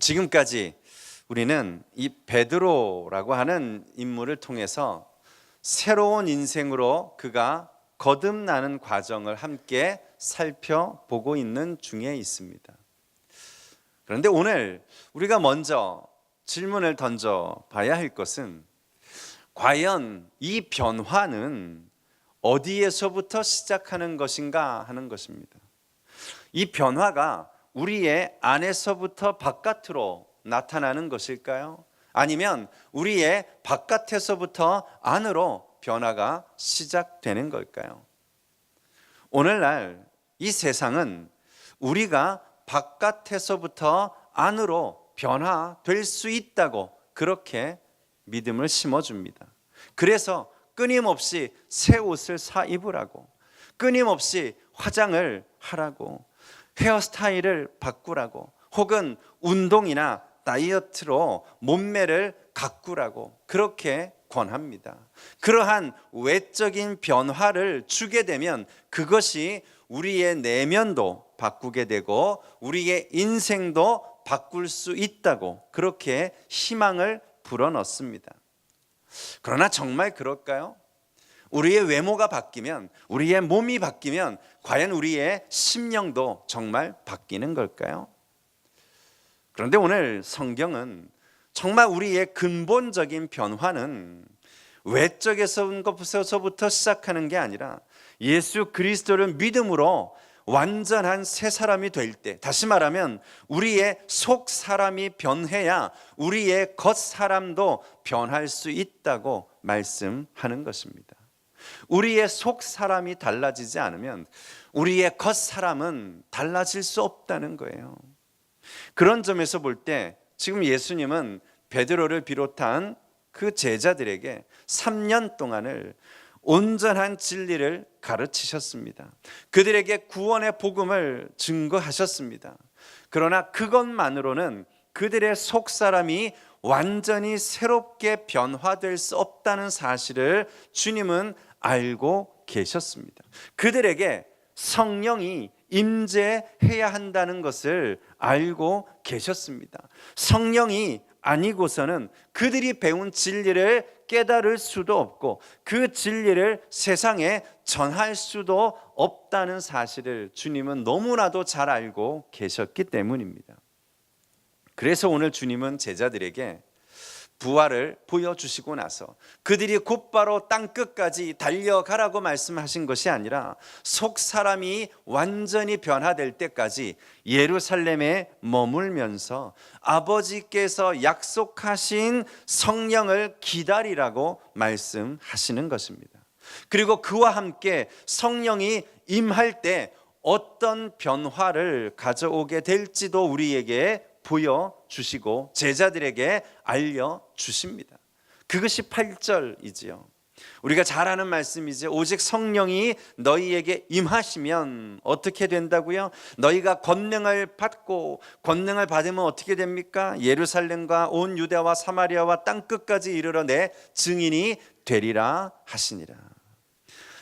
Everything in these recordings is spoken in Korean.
지금까지 우리는 이 베드로라고 하는 인물을 통해서 새로운 인생으로 그가 거듭나는 과정을 함께 살펴보고 있는 중에 있습니다. 그런데 오늘 우리가 먼저 질문을 던져 봐야 할 것은 과연 이 변화는 어디에서부터 시작하는 것인가 하는 것입니다. 이 변화가 우리의 안에서부터 바깥으로 나타나는 것일까요? 아니면 우리의 바깥에서부터 안으로 변화가 시작되는 걸까요? 오늘날 이 세상은 우리가 바깥에서부터 안으로 변화될 수 있다고 그렇게 믿음을 심어줍니다. 그래서 끊임없이 새 옷을 사 입으라고, 끊임없이 화장을 하라고, 헤어스타일을 바꾸라고, 혹은 운동이나 다이어트로 몸매를 가꾸라고 그렇게 권합니다. 그러한 외적인 변화를 주게 되면 그것이 우리의 내면도 바꾸게 되고 우리의 인생도 바꿀 수 있다고 그렇게 희망을 불어넣습니다. 그러나 정말 그럴까요? 우리의 외모가 바뀌면, 우리의 몸이 바뀌면 과연 우리의 심령도 정말 바뀌는 걸까요? 그런데 오늘 성경은 정말 우리의 근본적인 변화는 외적에서부터 시작하는 게 아니라 예수 그리스도를 믿음으로 완전한 새 사람이 될 때, 다시 말하면 우리의 속 사람이 변해야 우리의 겉 사람도 변할 수 있다고 말씀하는 것입니다. 우리의 속 사람이 달라지지 않으면 우리의 겉 사람은 달라질 수 없다는 거예요. 그런 점에서 볼 때 지금 예수님은 베드로를 비롯한 그 제자들에게 3년 동안을 온전한 진리를 가르치셨습니다. 그들에게 구원의 복음을 증거하셨습니다. 그러나 그것만으로는 그들의 속 사람이 완전히 새롭게 변화될 수 없다는 사실을 주님은 알고 계셨습니다. 그들에게 성령이 임재해야 한다는 것을 알고 계셨습니다. 성령이 아니고서는 그들이 배운 진리를 깨달을 수도 없고 그 진리를 세상에 전할 수도 없다는 사실을 주님은 너무나도 잘 알고 계셨기 때문입니다. 그래서 오늘 주님은 제자들에게 부활을 보여주시고 나서 그들이 곧바로 땅끝까지 달려가라고 말씀하신 것이 아니라 속 사람이 완전히 변화될 때까지 예루살렘에 머물면서 아버지께서 약속하신 성령을 기다리라고 말씀하시는 것입니다. 그리고 그와 함께 성령이 임할 때 어떤 변화를 가져오게 될지도 우리에게 보여주시고 제자들에게 알려주십니다. 그것이 8절이지요. 우리가 잘 아는 말씀이지. 오직 성령이 너희에게 임하시면 어떻게 된다고요? 너희가 권능을 받고, 권능을 받으면 어떻게 됩니까? 예루살렘과 온 유대와 사마리아와 땅끝까지 이르러 내 증인이 되리라 하시니라.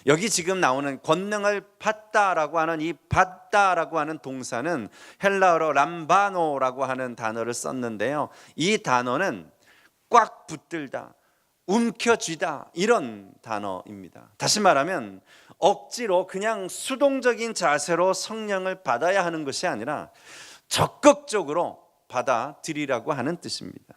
여기 지금 나오는 권능을 받다라고 하는 이 받다라고 하는 동사는 헬라어로 람바노라고 하는 단어를 썼는데요. 이 단어는 꽉 붙들다, 움켜쥐다 이런 단어입니다. 다시 말하면 억지로 그냥 수동적인 자세로 성령을 받아야 하는 것이 아니라 적극적으로 받아들이라고 하는 뜻입니다.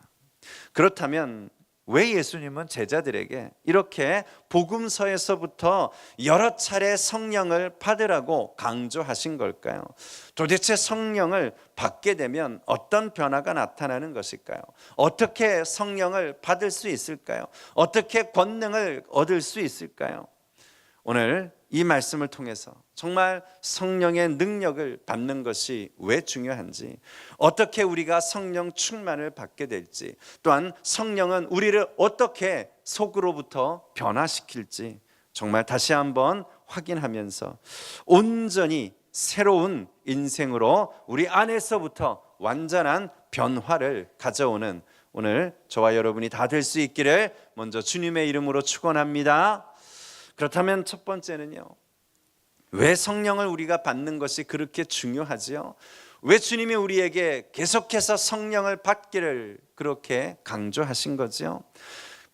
그렇다면 왜 예수님은 제자들에게 이렇게 복음서에서부터 여러 차례 성령을 받으라고 강조하신 걸까요? 도대체 성령을 받게 되면 어떤 변화가 나타나는 것일까요? 어떻게 성령을 받을 수 있을까요? 어떻게 권능을 얻을 수 있을까요? 오늘 이 말씀을 통해서 정말 성령의 능력을 받는 것이 왜 중요한지, 어떻게 우리가 성령 충만을 받게 될지, 또한 성령은 우리를 어떻게 속으로부터 변화시킬지 정말 다시 한번 확인하면서 온전히 새로운 인생으로 우리 안에서부터 완전한 변화를 가져오는 오늘 저와 여러분이 다 될 수 있기를 먼저 주님의 이름으로 축원합니다. 그렇다면 첫 번째는요, 왜 성령을 우리가 받는 것이 그렇게 중요하지요? 왜 주님이 우리에게 계속해서 성령을 받기를 그렇게 강조하신 거죠?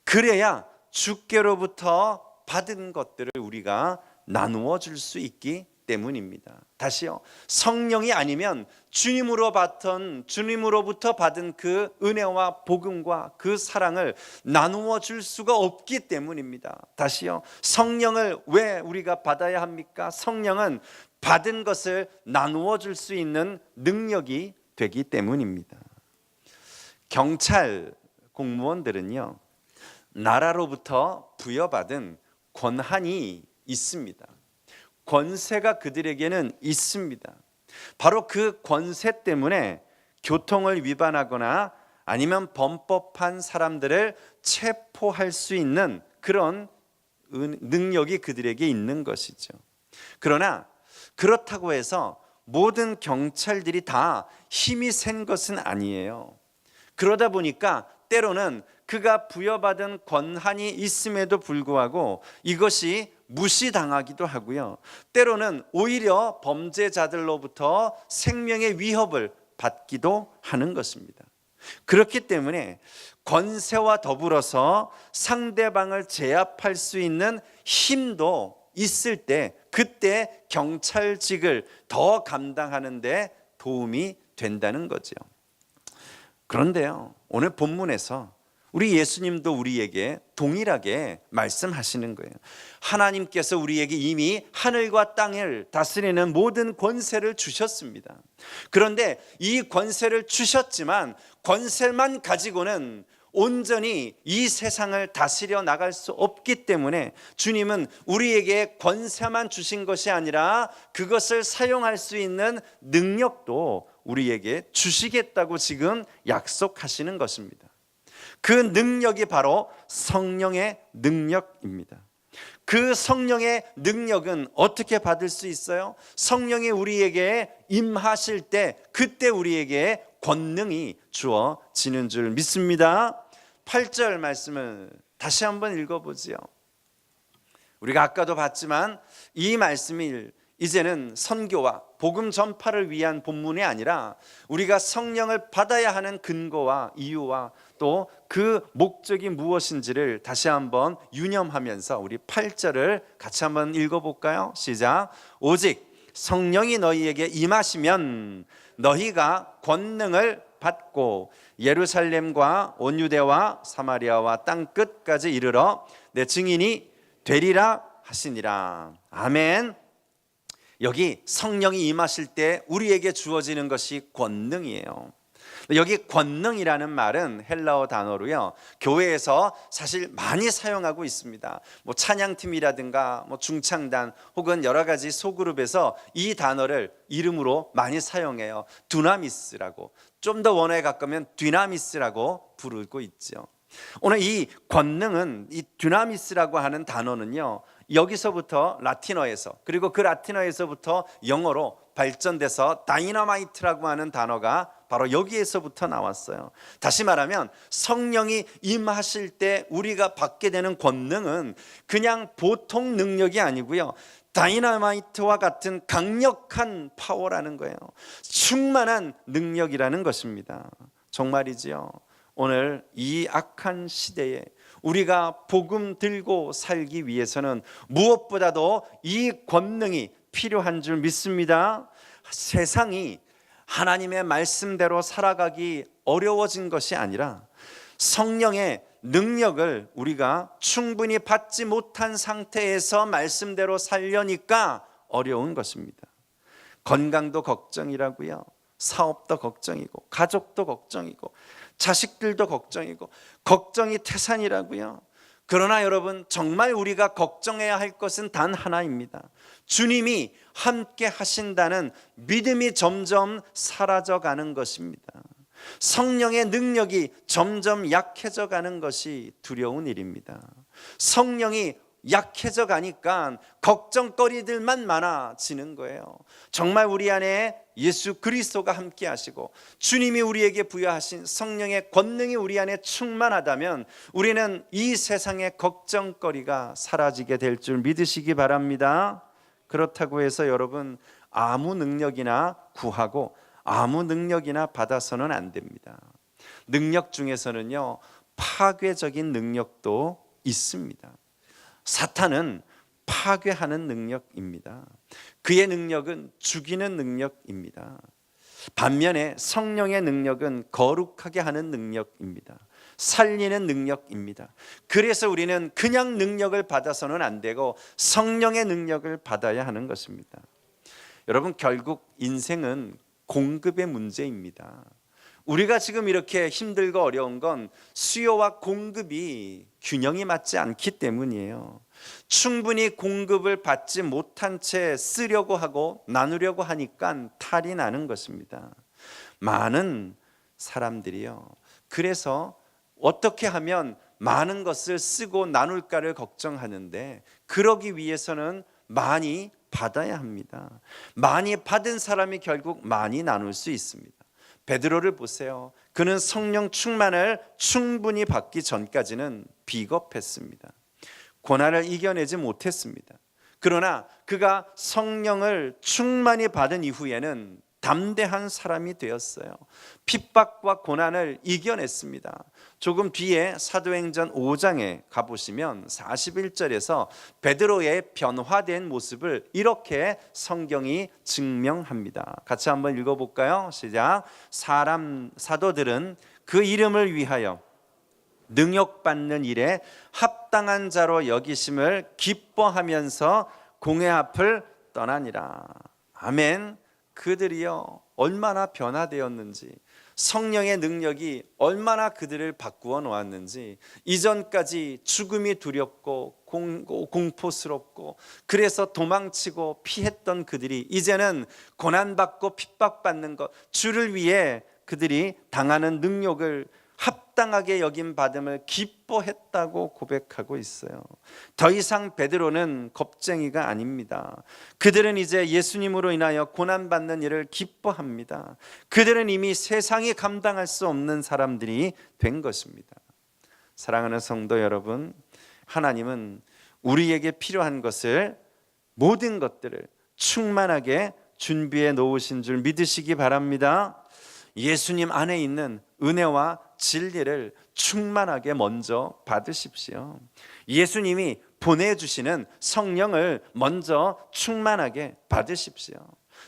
그래야 주께로부터 받은 것들을 우리가 나누어 줄 수 있기 때문입니다. 다시요, 성령이 아니면 주님으로부터 받은 그 은혜와 복음과 그 사랑을 나누어 줄 수가 없기 때문입니다. 다시요, 성령을 왜 우리가 받아야 합니까? 성령은 받은 것을 나누어 줄 수 있는 능력이 되기 때문입니다. 경찰 공무원들은요, 나라로부터 부여받은 권한이 있습니다. 권세가 그들에게는 있습니다. 바로 그 권세 때문에 교통을 위반하거나 아니면 범법한 사람들을 체포할 수 있는 그런 능력이 그들에게 있는 것이죠. 그러나 그렇다고 해서 모든 경찰들이 다 힘이 센 것은 아니에요. 그러다 보니까 때로는 그가 부여받은 권한이 있음에도 불구하고 이것이 무시당하기도 하고요, 때로는 오히려 범죄자들로부터 생명의 위협을 받기도 하는 것입니다. 그렇기 때문에 권세와 더불어서 상대방을 제압할 수 있는 힘도 있을 때, 그때 경찰직을 더 감당하는 데 도움이 된다는 거죠. 그런데요, 오늘 본문에서 우리 예수님도 우리에게 동일하게 말씀하시는 거예요. 하나님께서 우리에게 이미 하늘과 땅을 다스리는 모든 권세를 주셨습니다. 그런데 이 권세를 주셨지만 권세만 가지고는 온전히 이 세상을 다스려 나갈 수 없기 때문에 주님은 우리에게 권세만 주신 것이 아니라 그것을 사용할 수 있는 능력도 우리에게 주시겠다고 지금 약속하시는 것입니다. 그 능력이 바로 성령의 능력입니다. 그 성령의 능력은 어떻게 받을 수 있어요? 성령이 우리에게 임하실 때 그때 우리에게 권능이 주어지는 줄 믿습니다. 8절 말씀을 다시 한번 읽어보지요. 우리가 아까도 봤지만 이 말씀이 이제는 선교와 복음 전파를 위한 본문이 아니라 우리가 성령을 받아야 하는 근거와 이유와 또 그 목적이 무엇인지를 다시 한번 유념하면서 우리 8절을 같이 한번 읽어볼까요? 시작. 오직 성령이 너희에게 임하시면 너희가 권능을 받고 예루살렘과 온 유대와 사마리아와 땅 끝까지 이르러 내 증인이 되리라 하시니라. 아멘. 여기 성령이 임하실 때 우리에게 주어지는 것이 권능이에요. 여기 권능이라는 말은 헬라어 단어로요, 교회에서 사실 많이 사용하고 있습니다. 찬양팀이라든가 중창단 혹은 여러 가지 소그룹에서 이 단어를 이름으로 많이 사용해요. 두나미스라고, 좀 더 원어에 가까우면 디나미스라고 부르고 있죠. 오늘 이 권능은, 이 디나미스라고 하는 단어는요, 여기서부터 라틴어에서, 그리고 그 라틴어에서부터 영어로 발전돼서 다이너마이트라고 하는 단어가 바로 여기에서부터 나왔어요. 다시 말하면 성령이 임하실 때 우리가 받게 되는 권능은 그냥 보통 능력이 아니고요, 다이너마이트와 같은 강력한 파워라는 거예요. 충만한 능력이라는 것입니다. 정말이지요. 오늘 이 악한 시대에 우리가 복음 들고 살기 위해서는 무엇보다도 이 권능이 필요한 줄 믿습니다. 세상이 하나님의 말씀대로 살아가기 어려워진 것이 아니라 성령의 능력을 우리가 충분히 받지 못한 상태에서 말씀대로 살려니까 어려운 것입니다. 건강도 걱정이라고요, 사업도 걱정이고 가족도 걱정이고 자식들도 걱정이고 걱정이 태산이라고요. 그러나 여러분, 정말 우리가 걱정해야 할 것은 단 하나입니다. 주님이 함께 하신다는 믿음이 점점 사라져가는 것입니다. 성령의 능력이 점점 약해져 가는 것이 두려운 일입니다. 성령이 약해져 가니까 걱정거리들만 많아지는 거예요. 정말 우리 안에 예수 그리스도가 함께 하시고 주님이 우리에게 부여하신 성령의 권능이 우리 안에 충만하다면 우리는 이 세상의 걱정거리가 사라지게 될 줄 믿으시기 바랍니다. 그렇다고 해서 여러분, 아무 능력이나 구하고 아무 능력이나 받아서는 안 됩니다. 능력 중에서는요, 파괴적인 능력도 있습니다. 사탄은 파괴하는 능력입니다. 그의 능력은 죽이는 능력입니다. 반면에 성령의 능력은 거룩하게 하는 능력입니다. 살리는 능력입니다. 그래서 우리는 그냥 능력을 받아서는 안 되고 성령의 능력을 받아야 하는 것입니다. 여러분, 결국 인생은 공급의 문제입니다. 우리가 지금 이렇게 힘들고 어려운 건 수요와 공급이 균형이 맞지 않기 때문이에요. 충분히 공급을 받지 못한 채 쓰려고 하고 나누려고 하니까 탈이 나는 것입니다. 많은 사람들이요, 그래서 어떻게 하면 많은 것을 쓰고 나눌까를 걱정하는데, 그러기 위해서는 많이 받아야 합니다. 많이 받은 사람이 결국 많이 나눌 수 있습니다. 베드로를 보세요. 그는 성령 충만을 충분히 받기 전까지는 비겁했습니다. 고난을 이겨내지 못했습니다. 그러나 그가 성령을 충만히 받은 이후에는 담대한 사람이 되었어요. 핍박과 고난을 이겨냈습니다. 조금 뒤에 사도행전 5장에 가보시면 41절에서 베드로의 변화된 모습을 이렇게 성경이 증명합니다. 같이 한번 읽어볼까요? 시작. 사도들은 그 이름을 위하여 능욕받는 일에 합당한 자로 여기심을 기뻐하면서 공회 앞을 떠나니라. 아멘. 그들이요, 얼마나 변화되었는지, 성령의 능력이 얼마나 그들을 바꾸어 놓았는지, 이전까지 죽음이 두렵고 공포스럽고 그래서 도망치고 피했던 그들이 이제는 고난받고 핍박받는 것, 주를 위해 그들이 당하는 능욕을 합당하게 여김 받음을 기뻐했다고 고백하고 있어요. 더 이상 베드로는 겁쟁이가 아닙니다. 그들은 이제 예수님으로 인하여 고난받는 일을 기뻐합니다. 그들은 이미 세상이 감당할 수 없는 사람들이 된 것입니다. 사랑하는 성도 여러분, 하나님은 우리에게 필요한 것을, 모든 것들을 충만하게 준비해 놓으신 줄 믿으시기 바랍니다. 예수님 안에 있는 은혜와 진리를 충만하게 먼저 받으십시오. 예수님이 보내주시는 성령을 먼저 충만하게 받으십시오.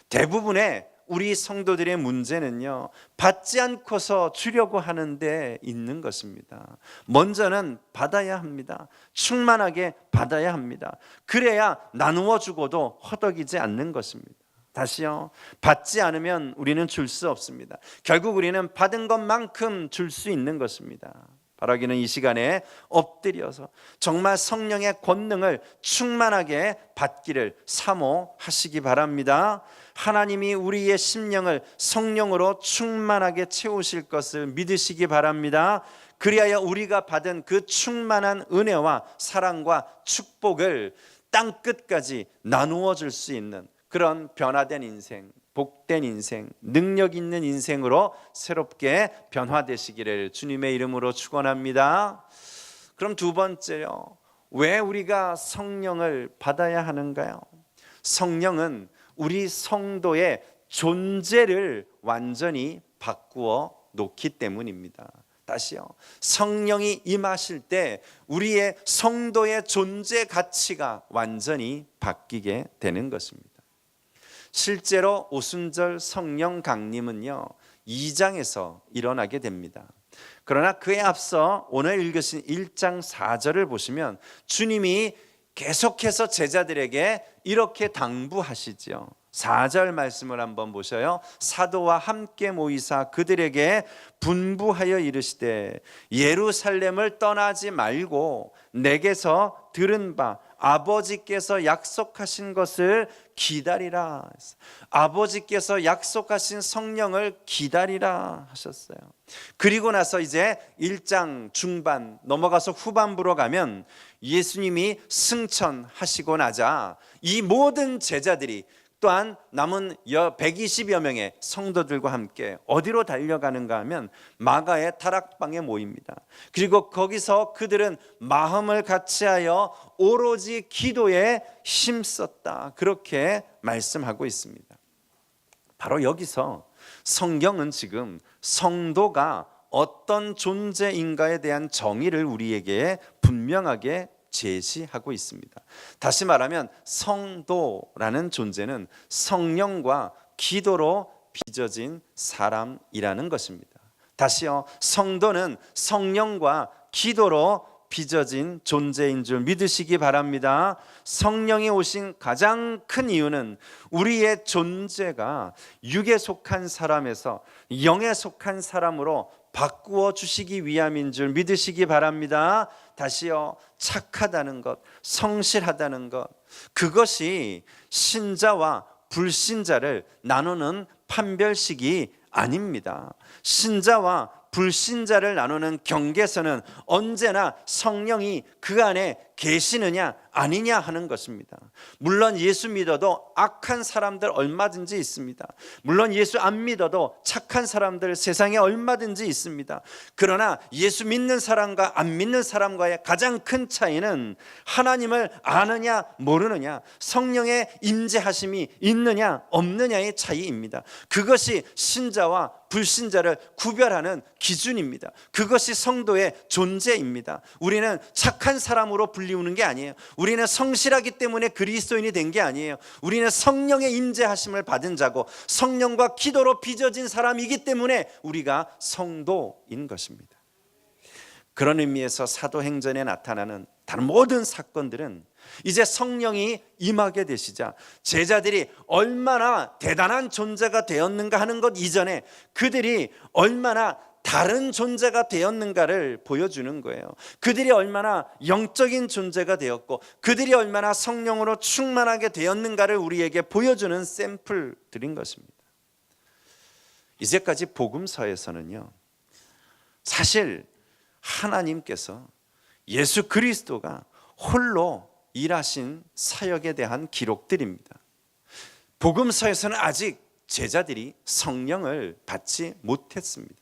대부분의 우리 성도들의 문제는요, 받지 않고서 주려고 하는데 있는 것입니다. 먼저는 받아야 합니다. 충만하게 받아야 합니다. 그래야 나누어 주고도 허덕이지 않는 것입니다. 다시요, 받지 않으면 우리는 줄 수 없습니다. 결국 우리는 받은 것만큼 줄 수 있는 것입니다. 바라기는 이 시간에 엎드려서 정말 성령의 권능을 충만하게 받기를 사모하시기 바랍니다. 하나님이 우리의 심령을 성령으로 충만하게 채우실 것을 믿으시기 바랍니다. 그리하여 우리가 받은 그 충만한 은혜와 사랑과 축복을 땅 끝까지 나누어 줄 수 있는 그런 변화된 인생, 복된 인생, 능력 있는 인생으로 새롭게 변화되시기를 주님의 이름으로 축원합니다. 그럼 두 번째요, 왜 우리가 성령을 받아야 하는가요? 성령은 우리 성도의 존재를 완전히 바꾸어 놓기 때문입니다. 다시요, 성령이 임하실 때 우리의 성도의 존재 가치가 완전히 바뀌게 되는 것입니다. 실제로 오순절 성령 강림은요, 2장에서 일어나게 됩니다. 그러나 그에 앞서 오늘 읽으신 1장 4절을 보시면 주님이 계속해서 제자들에게 이렇게 당부하시죠. 4절 말씀을 한번 보셔요. 사도와 함께 모이사 그들에게 분부하여 이르시되 예루살렘을 떠나지 말고 내게서 들은 바 아버지께서 약속하신 것을 기다리라. 아버지께서 약속하신 성령을 기다리라 하셨어요. 그리고 나서 이제 1장 중반 넘어가서 후반부로 가면 예수님이 승천하시고 나자 이 모든 제자들이 또한 남은 120여 명의 성도들과 함께 어디로 달려가는가 하면 마가의 다락방에 모입니다. 그리고 거기서 그들은 마음을 같이하여 오로지 기도에 힘썼다, 그렇게 말씀하고 있습니다. 바로 여기서 성경은 지금 성도가 어떤 존재인가에 대한 정의를 우리에게 분명하게 제시하고 있습니다. 다시 말하면 성도라는 존재는 성령과 기도로 빚어진 사람이라는 것입니다. 다시요, 성도는 성령과 기도로 빚어진 존재인 줄 믿으시기 바랍니다. 성령이 오신 가장 큰 이유는 우리의 존재가 육에 속한 사람에서 영에 속한 사람으로 바꾸어 주시기 위함인 줄 믿으시기 바랍니다. 다시요, 착하다는 것, 성실하다는 것, 그것이 신자와 불신자를 나누는 판별식이 아닙니다. 신자와 불신자를 나누는 경계선은 언제나 성령이 그 안에 계시느냐 아니냐 하는 것입니다. 물론 예수 믿어도 악한 사람들 얼마든지 있습니다. 물론 예수 안 믿어도 착한 사람들 세상에 얼마든지 있습니다. 그러나 예수 믿는 사람과 안 믿는 사람과의 가장 큰 차이는 하나님을 아느냐 모르느냐, 성령의 임재하심이 있느냐 없느냐의 차이입니다. 그것이 신자와 불신자를 구별하는 기준입니다. 그것이 성도의 존재입니다. 우리는 착한 사람으로 불리우는 게 아니에요. 우리는 성실하기 때문에 그리스도인이 된 게 아니에요. 우리는 성령의 임재하심을 받은 자고 성령과 기도로 빚어진 사람이기 때문에 우리가 성도인 것입니다. 그런 의미에서 사도행전에 나타나는 다른 모든 사건들은 이제 성령이 임하게 되시자 제자들이 얼마나 대단한 존재가 되었는가 하는 것 이전에 그들이 얼마나 다른 존재가 되었는가를 보여주는 거예요. 그들이 얼마나 영적인 존재가 되었고 그들이 얼마나 성령으로 충만하게 되었는가를 우리에게 보여주는 샘플들인 것입니다. 이제까지 복음서에서는요, 사실 하나님께서 예수 그리스도가 홀로 일하신 사역에 대한 기록들입니다. 복음서에서는 아직 제자들이 성령을 받지 못했습니다.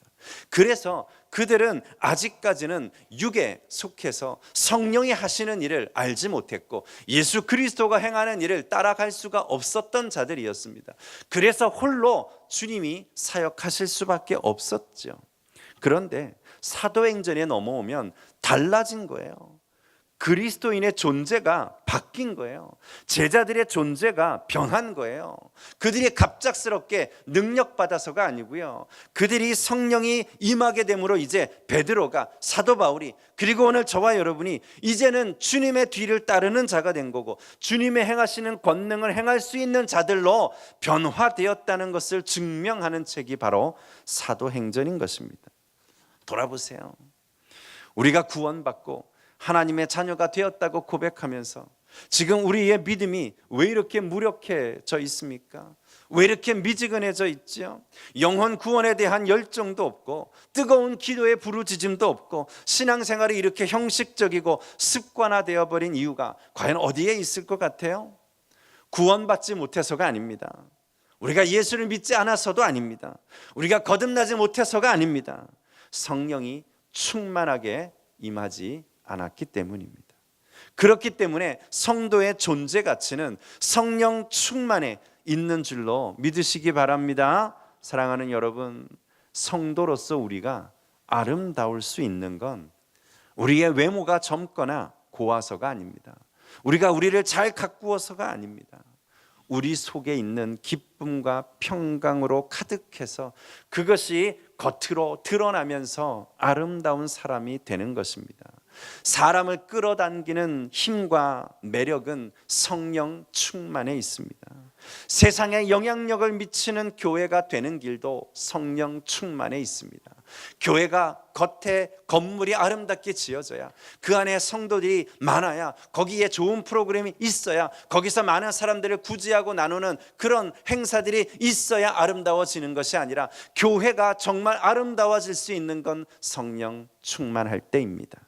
그래서 그들은 아직까지는 육에 속해서 성령이 하시는 일을 알지 못했고 예수 그리스도가 행하는 일을 따라갈 수가 없었던 자들이었습니다. 그래서 홀로 주님이 사역하실 수밖에 없었죠. 그런데 사도행전에 넘어오면 달라진 거예요. 그리스도인의 존재가 바뀐 거예요. 제자들의 존재가 변한 거예요. 그들이 갑작스럽게 능력받아서가 아니고요, 그들이 성령이 임하게 됨으로 이제 베드로가, 사도 바울이, 그리고 오늘 저와 여러분이 이제는 주님의 뒤를 따르는 자가 된 거고 주님의 행하시는 권능을 행할 수 있는 자들로 변화되었다는 것을 증명하는 책이 바로 사도행전인 것입니다. 돌아보세요. 우리가 구원받고 하나님의 자녀가 되었다고 고백하면서 지금 우리의 믿음이 왜 이렇게 무력해져 있습니까? 왜 이렇게 미지근해져 있죠? 영혼 구원에 대한 열정도 없고 뜨거운 기도의 부르짖음도 없고 신앙생활이 이렇게 형식적이고 습관화되어 버린 이유가 과연 어디에 있을 것 같아요? 구원받지 못해서가 아닙니다. 우리가 예수를 믿지 않아서도 아닙니다. 우리가 거듭나지 못해서가 아닙니다. 성령이 충만하게 임하지 않았기 때문입니다. 그렇기 때문에 성도의 존재 가치는 성령 충만에 있는 줄로 믿으시기 바랍니다. 사랑하는 여러분, 성도로서 우리가 아름다울 수 있는 건 우리의 외모가 젊거나 고와서가 아닙니다. 우리가 우리를 잘 가꾸어서가 아닙니다. 우리 속에 있는 기쁨과 평강으로 가득해서 그것이 겉으로 드러나면서 아름다운 사람이 되는 것입니다. 사람을 끌어당기는 힘과 매력은 성령 충만에 있습니다. 세상에 영향력을 미치는 교회가 되는 길도 성령 충만에 있습니다. 교회가 겉에 건물이 아름답게 지어져야, 그 안에 성도들이 많아야, 거기에 좋은 프로그램이 있어야, 거기서 많은 사람들을 구제하고 나누는 그런 행사들이 있어야 아름다워지는 것이 아니라 교회가 정말 아름다워질 수 있는 건 성령 충만할 때입니다.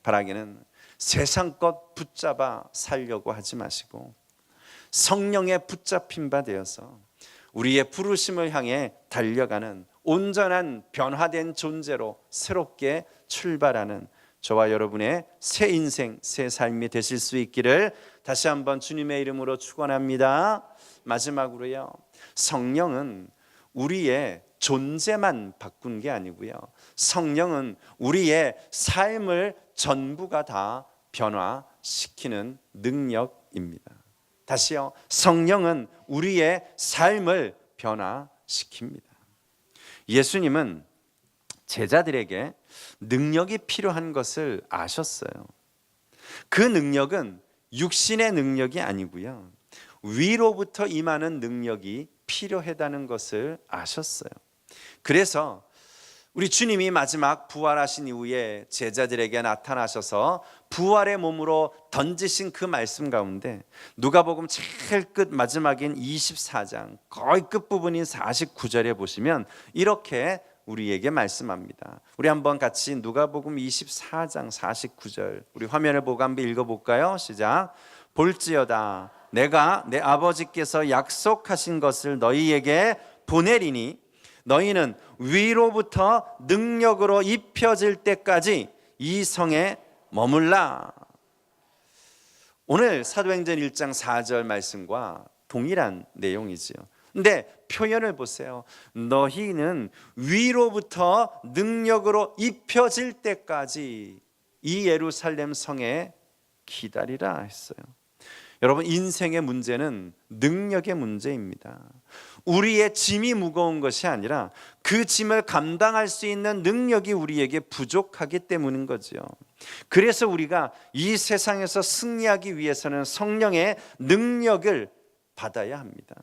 바라기는 세상 것 붙잡아 살려고 하지 마시고 성령에 붙잡힌 바 되어서 우리의 부르심을 향해 달려가는 온전한 변화된 존재로 새롭게 출발하는 저와 여러분의 새 인생, 새 삶이 되실 수 있기를 다시 한번 주님의 이름으로 축원합니다. 마지막으로요, 성령은 우리의 존재만 바꾼 게 아니고요. 성령은 우리의 삶을 전부가 다 변화시키는 능력입니다. 다시요. 성령은 우리의 삶을 변화시킵니다. 예수님은 제자들에게 능력이 필요한 것을 아셨어요. 그 능력은 육신의 능력이 아니고요. 위로부터 임하는 능력이 필요하다는 것을 아셨어요. 그래서 우리 주님이 마지막 부활하신 이후에 제자들에게 나타나셔서 부활의 몸으로 던지신 그 말씀 가운데 누가복음 제일 끝 마지막인 24장 거의 끝부분인 49절에 보시면 이렇게 우리에게 말씀합니다. 우리 한번 같이 누가복음 24장 49절 우리 화면을 보고 한번 읽어볼까요? 시작. 볼지어다 내가 내 아버지께서 약속하신 것을 너희에게 보내리니 너희는 위로부터 능력으로 입혀질 때까지 이 성에 머물라. 오늘 사도행전 1장 4절 말씀과 동일한 내용이지요. 근데 표현을 보세요. 너희는 위로부터 능력으로 입혀질 때까지 이 예루살렘 성에 기다리라 했어요. 여러분, 인생의 문제는 능력의 문제입니다. 우리의 짐이 무거운 것이 아니라 그 짐을 감당할 수 있는 능력이 우리에게 부족하기 때문인 거죠. 그래서 우리가 이 세상에서 승리하기 위해서는 성령의 능력을 받아야 합니다.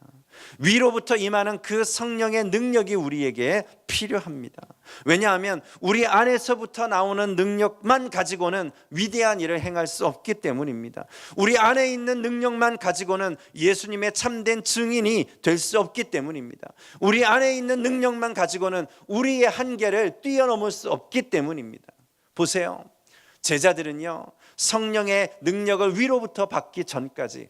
위로부터 임하는 그 성령의 능력이 우리에게 필요합니다. 왜냐하면 우리 안에서부터 나오는 능력만 가지고는 위대한 일을 행할 수 없기 때문입니다. 우리 안에 있는 능력만 가지고는 예수님의 참된 증인이 될 수 없기 때문입니다. 우리 안에 있는 능력만 가지고는 우리의 한계를 뛰어넘을 수 없기 때문입니다. 보세요. 제자들은요, 성령의 능력을 위로부터 받기 전까지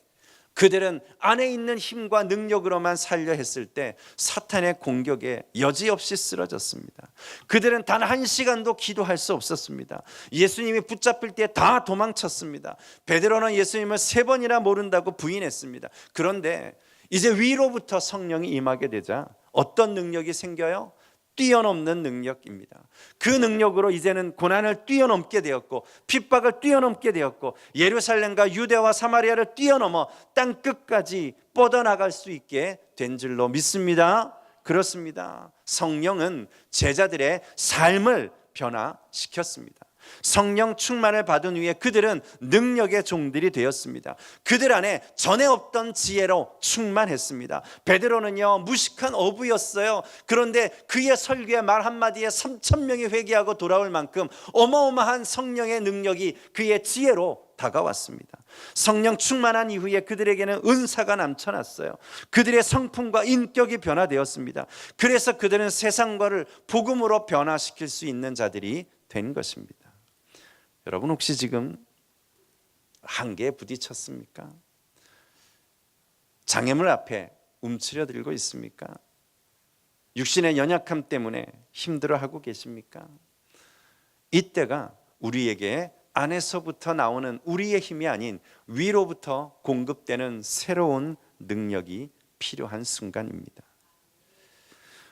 그들은 안에 있는 힘과 능력으로만 살려 했을 때 사탄의 공격에 여지없이 쓰러졌습니다. 그들은 단 한 시간도 기도할 수 없었습니다. 예수님이 붙잡힐 때 다 도망쳤습니다. 베드로는 예수님을 3번이나 모른다고 부인했습니다. 그런데 이제 위로부터 성령이 임하게 되자 어떤 능력이 생겨요? 뛰어넘는 능력입니다. 그 능력으로 이제는 고난을 뛰어넘게 되었고 핍박을 뛰어넘게 되었고 예루살렘과 유대와 사마리아를 뛰어넘어 땅 끝까지 뻗어나갈 수 있게 된 줄로 믿습니다. 그렇습니다. 성령은 제자들의 삶을 변화시켰습니다. 성령 충만을 받은 후에 그들은 능력의 종들이 되었습니다. 그들 안에 전에 없던 지혜로 충만했습니다. 베드로는요, 무식한 어부였어요. 그런데 그의 설교의 말 한마디에 3,000명이 회개하고 돌아올 만큼 어마어마한 성령의 능력이 그의 지혜로 다가왔습니다. 성령 충만한 이후에 그들에게는 은사가 넘쳐났어요. 그들의 성품과 인격이 변화되었습니다. 그래서 그들은 세상과를 복음으로 변화시킬 수 있는 자들이 된 것입니다. 여러분, 혹시 지금 한계에 부딪혔습니까? 장애물 앞에 움츠려들고 있습니까? 육신의 연약함 때문에 힘들어하고 계십니까? 이때가 우리에게 안에서부터 나오는 우리의 힘이 아닌 위로부터 공급되는 새로운 능력이 필요한 순간입니다.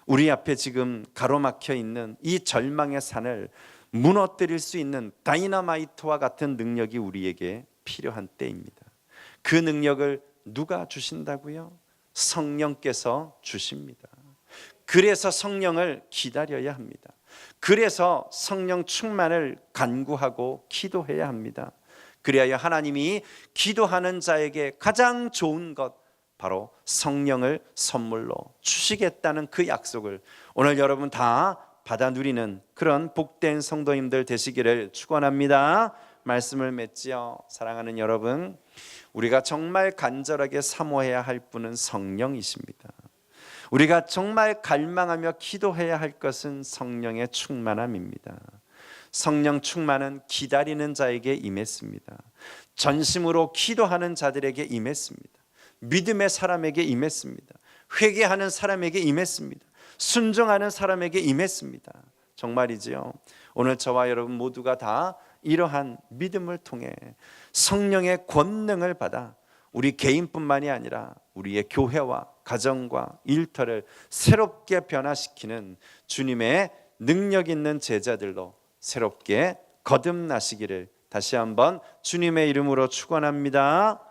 우리 앞에 지금 가로막혀 있는 이 절망의 산을 무너뜨릴 수 있는 다이너마이트와 같은 능력이 우리에게 필요한 때입니다. 그 능력을 누가 주신다고요? 성령께서 주십니다. 그래서 성령을 기다려야 합니다. 그래서 성령 충만을 간구하고 기도해야 합니다. 그래야 하나님이 기도하는 자에게 가장 좋은 것, 바로 성령을 선물로 주시겠다는 그 약속을 오늘 여러분 다 받아 누리는 그런 복된 성도님들 되시기를 축원합니다. 말씀을 맺지요. 사랑하는 여러분, 우리가 정말 간절하게 사모해야 할 분은 성령이십니다. 우리가 정말 갈망하며 기도해야 할 것은 성령의 충만함입니다. 성령 충만은 기다리는 자에게 임했습니다. 전심으로 기도하는 자들에게 임했습니다. 믿음의 사람에게 임했습니다. 회개하는 사람에게 임했습니다. 순종하는 사람에게 임했습니다. 정말이지요. 오늘 저와 여러분 모두가 다 이러한 믿음을 통해 성령의 권능을 받아 우리 개인뿐만이 아니라 우리의 교회와 가정과 일터를 새롭게 변화시키는 주님의 능력 있는 제자들로 새롭게 거듭나시기를 다시 한번 주님의 이름으로 축원합니다.